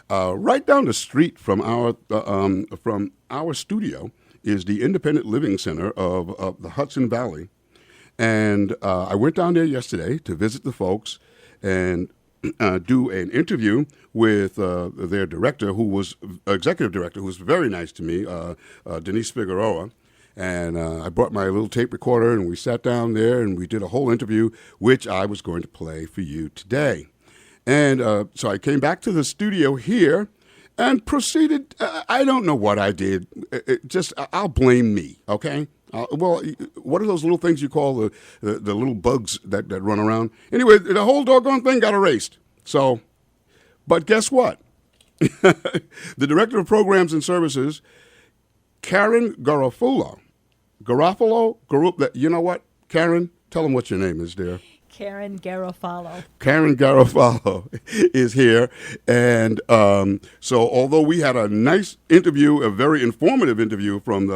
Right down the street from our studio is the Independent Living Center of the Hudson Valley. And I went down there yesterday to visit the folks and do an interview with their director, who was executive director, who was very nice to me, Denise Figueroa. And I brought my little tape recorder, and we sat down there, and we did a whole interview, which I was going to play for you today. And so I came back to the studio here and proceeded. I don't know what I did. I'll blame me, okay? Well, what are those little things you call the little bugs that run around? Anyway, the whole doggone thing got erased. So, but guess what? The Director of Programs and Services, Karen Garofallo, you know what, Karen? Tell them what your name is, dear. Karen Garofallo. Karen Garofallo is here. And so although we had a nice interview, a very informative interview from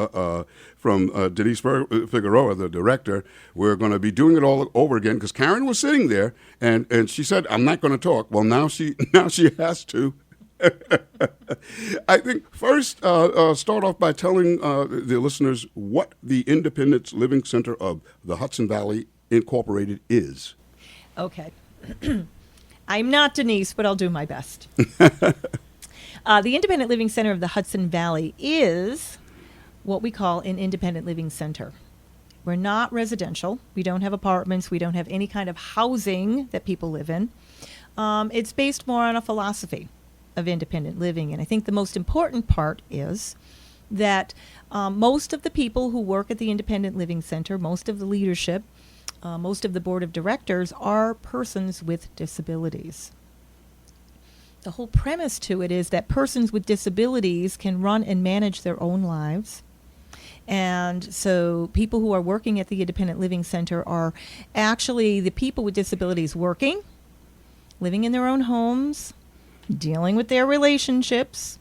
Denise Figueroa, the director, we're going to be doing it all over again because Karen was sitting there and she said, I'm not going to talk. Well, now she has to. I think first start off by telling the listeners what the Independence Living Center of the Hudson Valley Incorporated is. Okay. I'm not Denise, but I'll do my best. The Independent Living Center of the Hudson Valley is what we call an independent living center. We're not residential. We don't have apartments. We don't have any kind of housing that people live in. It's based more on a philosophy of independent living. And I think the most important part is that most of the people who work at the Independent Living Center, most of the leadership, most of the board of directors are persons with disabilities. The whole premise to it is that persons with disabilities can run and manage their own lives. And so people who are working at the Independent Living Center are actually the people with disabilities working, living in their own homes, dealing with their relationships,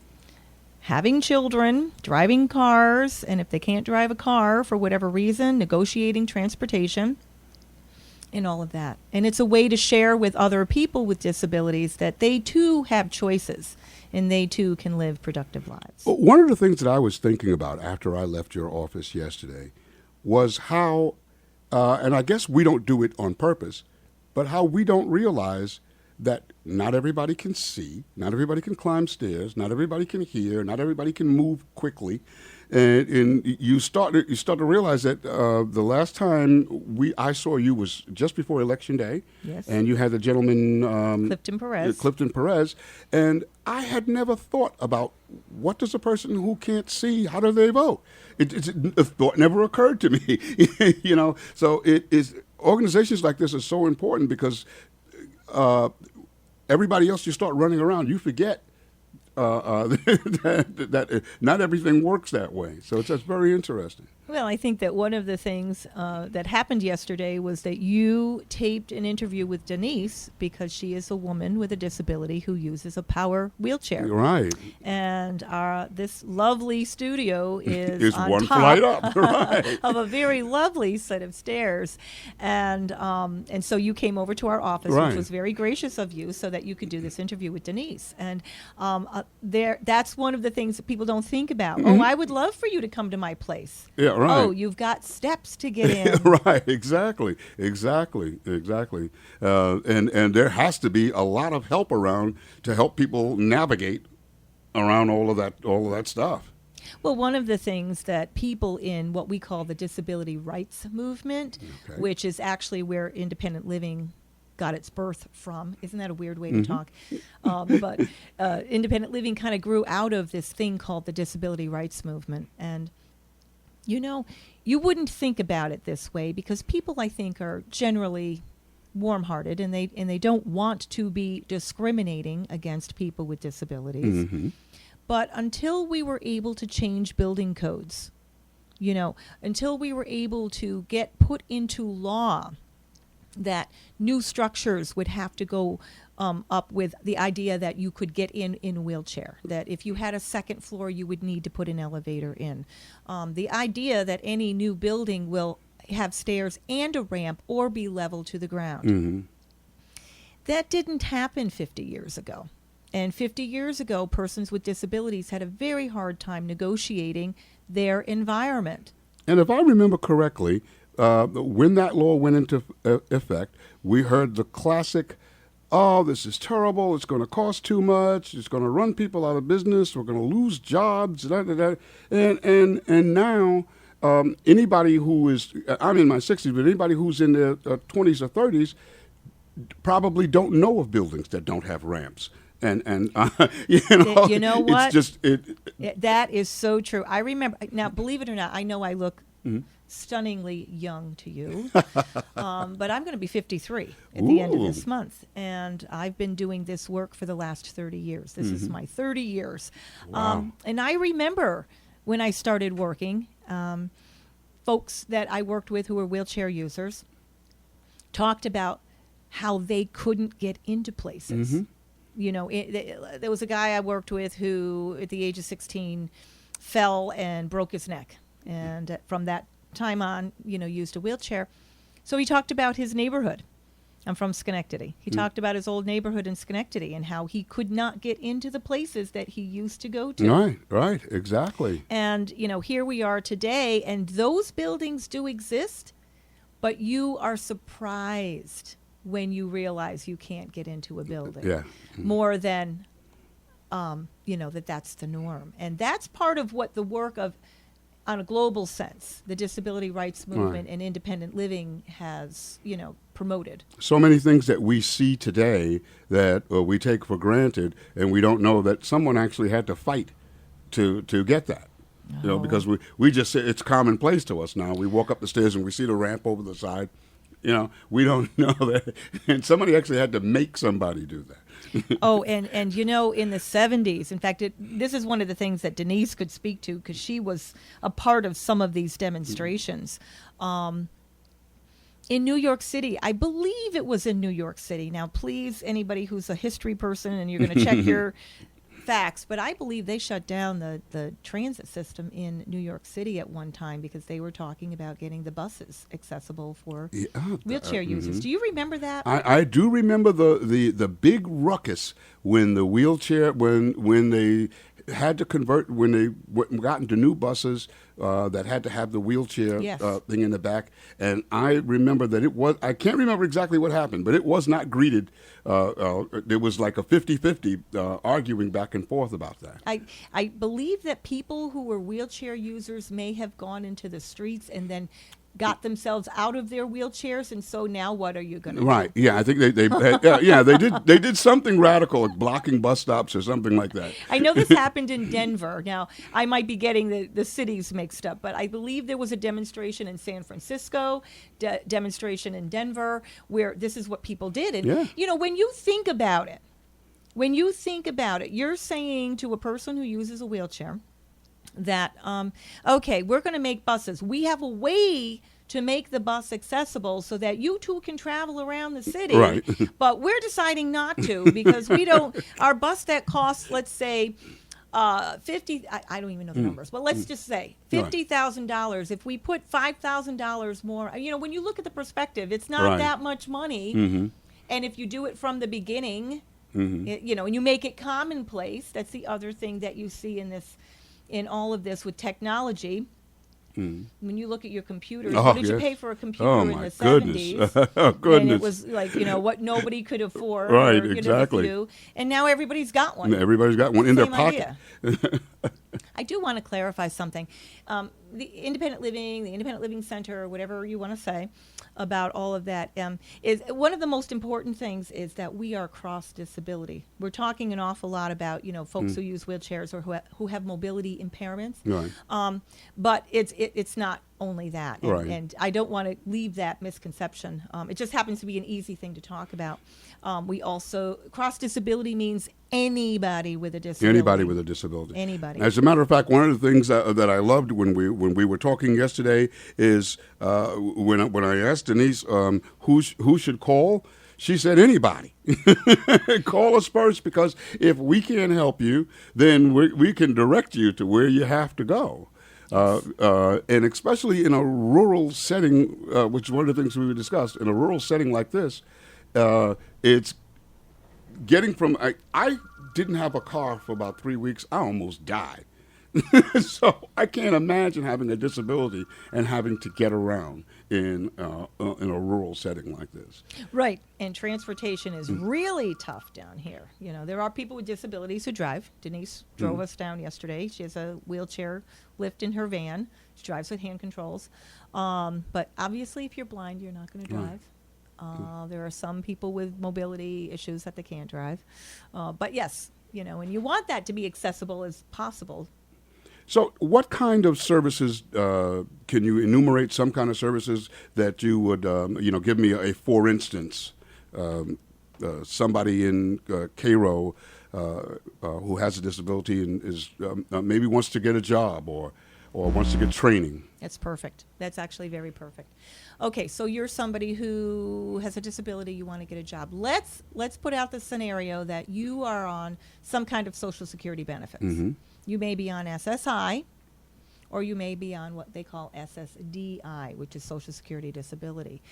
having children, driving cars, and if they can't drive a car for whatever reason, negotiating transportation, and all of that. And it's a way to share with other people with disabilities that they too have choices and they too can live productive lives. Well, one of the things that I was thinking about after I left your office yesterday was how, and I guess we don't do it on purpose, but how we don't realize that not everybody can see, not everybody can climb stairs, not everybody can hear, not everybody can move quickly. And you start to realize that the last time I saw you was just before Election Day. Yes. And you had the gentleman Clifton Perez, and I had never thought about what does a person who can't see, how do they vote? A thought never occurred to me. You know, so it is organizations like this are so important because everybody else, you start running around, you forget that not everything works that way. So it's very interesting. Well, I think that one of the things that happened yesterday was that you taped an interview with Denise because she is a woman with a disability who uses a power wheelchair. Right. And this lovely studio is on one top flight up, right, of a very lovely set of stairs. And so you came over to our office, right, which was very gracious of you, so that you could do this interview with Denise. And that's one of the things that people don't think about. Mm-hmm. Oh, I would love for you to come to my place. Yeah, right. Oh, you've got steps to get in. Right, exactly. And there has to be a lot of help around to help people navigate around all of that stuff. Well, one of the things that people in what we call the disability rights movement, okay, which is actually where independent living got its birth from. Isn't that a weird way to talk? But independent living kind of grew out of this thing called the disability rights movement. And, you know, you wouldn't think about it this way because people, I think, are generally warm-hearted and they don't want to be discriminating against people with disabilities. Mm-hmm. But until we were able to change building codes, you know, until we were able to get put into law that new structures would have to go up with the idea that you could get in a wheelchair, that if you had a second floor, you would need to put an elevator in. The idea that any new building will have stairs and a ramp or be level to the ground. Mm-hmm. That didn't happen 50 years ago. And 50 years ago, persons with disabilities had a very hard time negotiating their environment. And if I remember correctly, when that law went into effect, we heard the classic, "Oh, this is terrible. It's going to cost too much. It's going to run people out of business. We're going to lose jobs." Da, da, da. And now anybody who is, I'm in my 60s, but anybody who's in their 20s or 30s probably don't know of buildings that don't have ramps. And You know what? It's just That is so true. I remember, now believe it or not, I know I look stunningly young to you, but I'm going to be 53 at the end of this month, and I've been doing this work for the last 30 years. This is my 30 years. Wow. And I remember when I started working, folks that I worked with who were wheelchair users talked about how they couldn't get into places. You know, there was a guy I worked with who, at the age of 16, fell and broke his neck. And from that time on, used a wheelchair. So he talked about his neighborhood. I'm from Schenectady. He talked about his old neighborhood in Schenectady and how he could not get into the places that he used to go to. Right, exactly. And, here we are today, and those buildings do exist, but you are surprised when you realize you can't get into a building. Yeah. More than, that's the norm. And that's part of what the work of, on a global sense, the disability rights movement and independent living has, promoted. So many things that we see today that we take for granted, and we don't know that someone actually had to fight to get that. Because we just say it's commonplace to us now. We walk up the stairs and we see the ramp over the side. We don't know that. And somebody actually had to make somebody do that. And in the 70s, in fact, this is one of the things that Denise could speak to because she was a part of some of these demonstrations. In New York City, I believe it was in New York City. Now, please, anybody who's a history person and you're going to check your facts, but I believe they shut down the transit system in New York City at one time because they were talking about getting the buses accessible for wheelchair users. Do you remember that? I do remember the big ruckus when the wheelchair when they had to convert, when they got into new buses that had to have the wheelchair thing in the back. And I remember that I can't remember exactly what happened, but it was not greeted. There was like a 50-50 arguing back and forth about that. I believe that people who were wheelchair users may have gone into the streets and then got themselves out of their wheelchairs, and so now what are you going to do? Right. Yeah, I think they did something radical, like blocking bus stops or something like that. I know this happened in Denver. Now, I might be getting the cities mixed up, but I believe there was a demonstration in San Francisco, demonstration in Denver, where this is what people did. And, when you think about it, you're saying to a person who uses a wheelchair that, okay, we're going to make buses. We have a way to make the bus accessible so that you too can travel around the city. Right. But we're deciding not to because we don't, our bus that costs, let's say, 50, I don't even know the numbers, but let's just say $50,000. If we put $5,000 more, when you look at the perspective, it's not that much money. And if you do it from the beginning, and you make it commonplace, that's the other thing that you see in all of this with technology. When you look at your computers, what did you pay for a computer in the 70s? Oh, goodness. And it was like, what nobody could afford. Right, or, exactly. And now everybody's got one. Everybody's got one in their pocket. I do want to clarify something. The independent living center, or whatever you want to say about all of that, is one of the most important things is that we are cross disability. We're talking an awful lot about folks who use wheelchairs or who have mobility impairments. Right. But it's not only that, Right. and I don't want to leave that misconception. It just happens to be an easy thing to talk about. We also, cross disability means anybody with a disability. Anybody with a disability. Anybody. As a matter of fact, one of the things that I loved when we were talking yesterday is when I asked Denise who should call, she said anybody. Call us first, because if we can't help you, then we can direct you to where you have to go. And especially in a rural setting, which is one of the things we discussed, in a rural setting like this, it's getting from, I didn't have a car for about 3 weeks, I almost died. So I can't imagine having a disability and having to get around in a rural setting like this. Right, and transportation is really tough down here. You know, there are people with disabilities who drive. Denise drove us down yesterday. She has a wheelchair lift in her van. She drives with hand controls. But obviously, if you're blind, you're not going to drive. There are some people with mobility issues that they can't drive. But yes, you know, and you want that to be accessible as possible. So what kind of services, can you enumerate some kind of services that you would, give me a for instance, somebody in Cairo who has a disability and is maybe wants to get a job or wants to get training. That's perfect. That's actually very perfect. Okay, so you're somebody who has a disability, you want to get a job. Let's put out the scenario that you are on some kind of Social Security benefits. Mm-hmm. You may be on SSI, or you may be on what they call SSDI, which is Social Security Disability.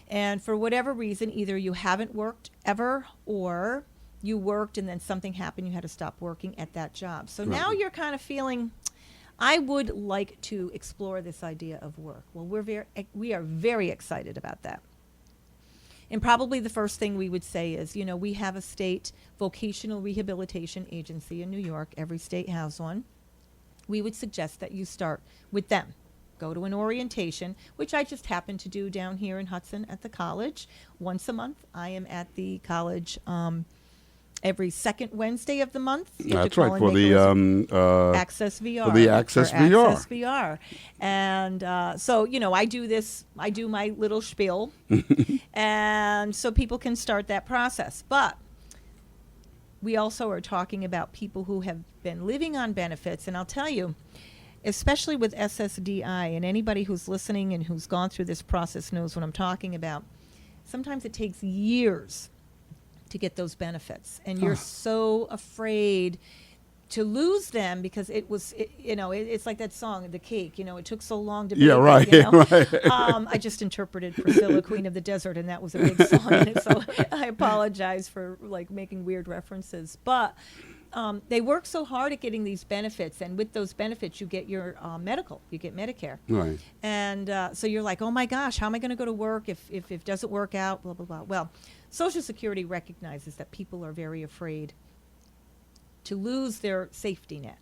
And for whatever reason, either you haven't worked ever, or you worked and then something happened, you had to stop working at that job. So now you're kind of feeling, I would like to explore this idea of work. Well, we are very excited about that. And probably the first thing we would say is, you know, we have a state vocational rehabilitation agency in New York. Every state has one. We would suggest that you start with them. Go to an orientation, which I just happen to do down here in Hudson at the college. Once a month, I am at the college every second Wednesday of the month. That's right, for the Access VR. For the Access VR. Access VR. And so, you know, I do my little spiel, and so people can start that process. But we also are talking about people who have been living on benefits, and I'll tell you, especially with SSDI, and anybody who's listening and who's gone through this process knows what I'm talking about. Sometimes it takes years to get those benefits, and you're so afraid to lose them because it's like that song, The Cake, you know, it took so long to bake. Yeah, right, it, you know? right. I just interpreted Priscilla, Queen of the Desert, and that was a big song, so I apologize for like making weird references, but they work so hard at getting these benefits, and with those benefits you get your medical, you get Medicare. Right. And so you're like, oh my gosh, how am I going to go to work if it doesn't work out, blah, blah, blah. Well, Social Security recognizes that people are very afraid to lose their safety net,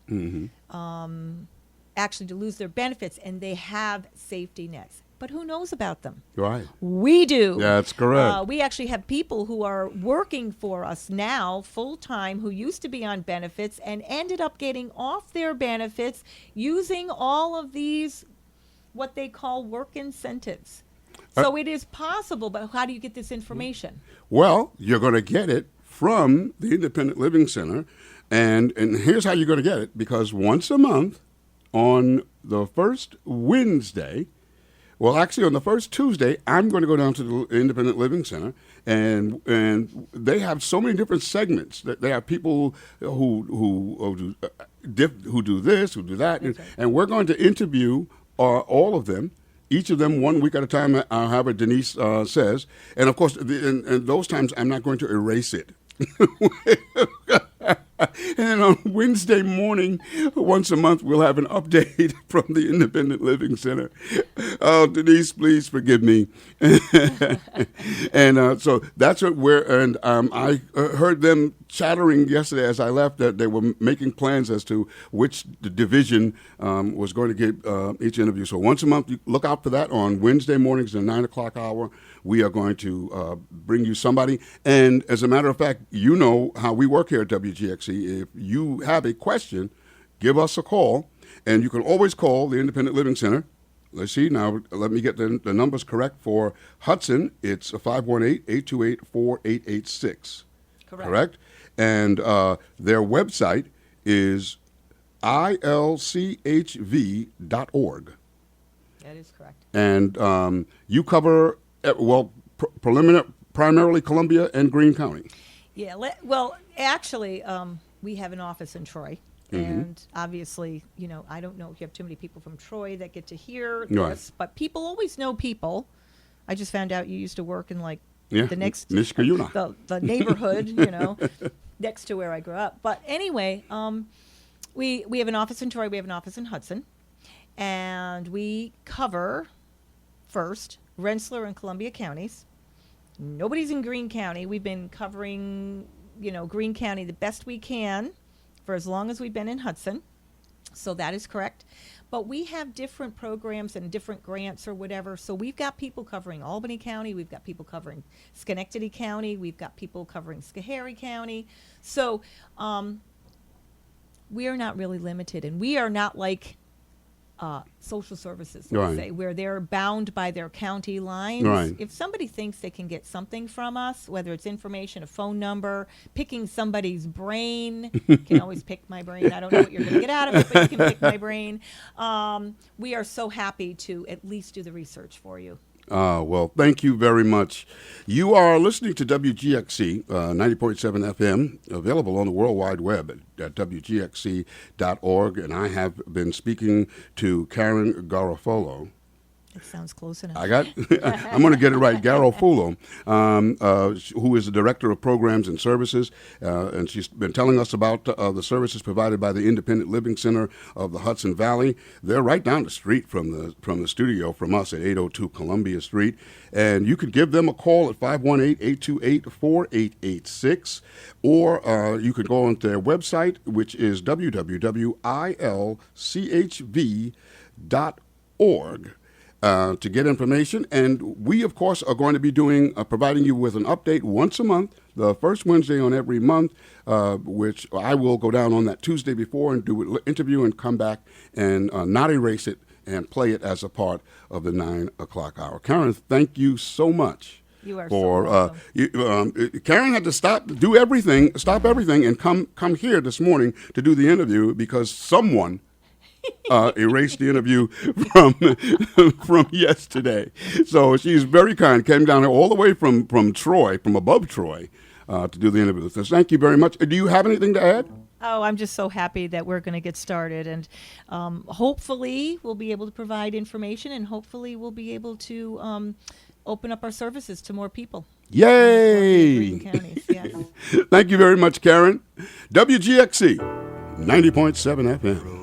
actually to lose their benefits, and they have safety nets. But who knows about them? Right. We do. That's correct. We actually have people who are working for us now full-time who used to be on benefits and ended up getting off their benefits using all of these, what they call work incentives. So it is possible, but how do you get this information? Well, you're going to get it from the Independent Living Center, and here's how you're going to get it, because once a month on the first Wednesday, well, actually, on the first Tuesday, I'm going to go down to the Independent Living Center, and they have so many different segments. They have people who do this, who do that, and we're going to interview all of them. Each of them 1 week at a time, however Denise says. And, of course, in those times, I'm not going to erase it. And on Wednesday morning, once a month, we'll have an update from the Independent Living Center. Oh, Denise, please forgive me. And so that's what I heard them chattering yesterday as I left that they were making plans as to which division was going to get each interview. So once a month, you look out for that on Wednesday mornings at the 9 o'clock hour. We are going to bring you somebody. And as a matter of fact, you know how we work here at WGXC. If you have a question, give us a call. And you can always call the Independent Living Center. Let's see. Now, let me get the numbers correct. For Hudson, it's 518-828-4886. Correct? And their website is ilchv.org. That is correct. And you cover, primarily Columbia and Greene County. Yeah, well, actually, we have an office in Troy. And obviously, you know, I don't know if you have too many people from Troy that get to hear this, but people always know people. I just found out you used to work in, like, the next... Nishkayuna. The neighborhood, you know. next to where I grew up. But anyway, we have an office in Troy. We have an office in Hudson. And we cover, first, Rensselaer and Columbia counties. Nobody's in Greene County. We've been covering, Greene County the best we can for as long as we've been in Hudson. So that is correct. But we have different programs and different grants or whatever. So we've got people covering Albany County. We've got people covering Schenectady County. We've got people covering Schoharie County. So we are not really limited. And we are not like social services, let's say, where they're bound by their county lines. Right. If somebody thinks they can get something from us, whether it's information, a phone number, picking somebody's brain, you can always pick my brain. I don't know what you're going to get out of it, but you can pick my brain. We are so happy to at least do the research for you. Well, thank you very much. You are listening to WGXC 90.7 FM, available on the World Wide Web at WGXC.org. And I have been speaking to Karen Garofallo. It sounds close enough. I'm going to get it right. Garofallo, who is the Director of Programs and Services, and she's been telling us about the services provided by the Independent Living Center of the Hudson Valley. They're right down the street from the studio from us at 802 Columbia Street, and you can give them a call at 518-828-4886, or you can go on their website, which is www.ilchv.org. To get information. And we, of course, are going to be providing you with an update once a month, the first Wednesday on every month, which I will go down on that Tuesday before and do an interview and come back and not erase it and play it as a part of the 9 o'clock hour. Karen, thank you so much. You are so welcome. Karen had to stop everything, and come here this morning to do the interview because someone erased the interview from yesterday. So she's very kind. Came down here all the way from Troy, from above Troy, to do the interview. So thank you very much. Do you have anything to add? Oh, I'm just so happy that we're going to get started. And hopefully we'll be able to provide information, and hopefully we'll be able to open up our services to more people. Yay! Counties, yes. Thank you very much, Karen. WGXC 90.7 FM.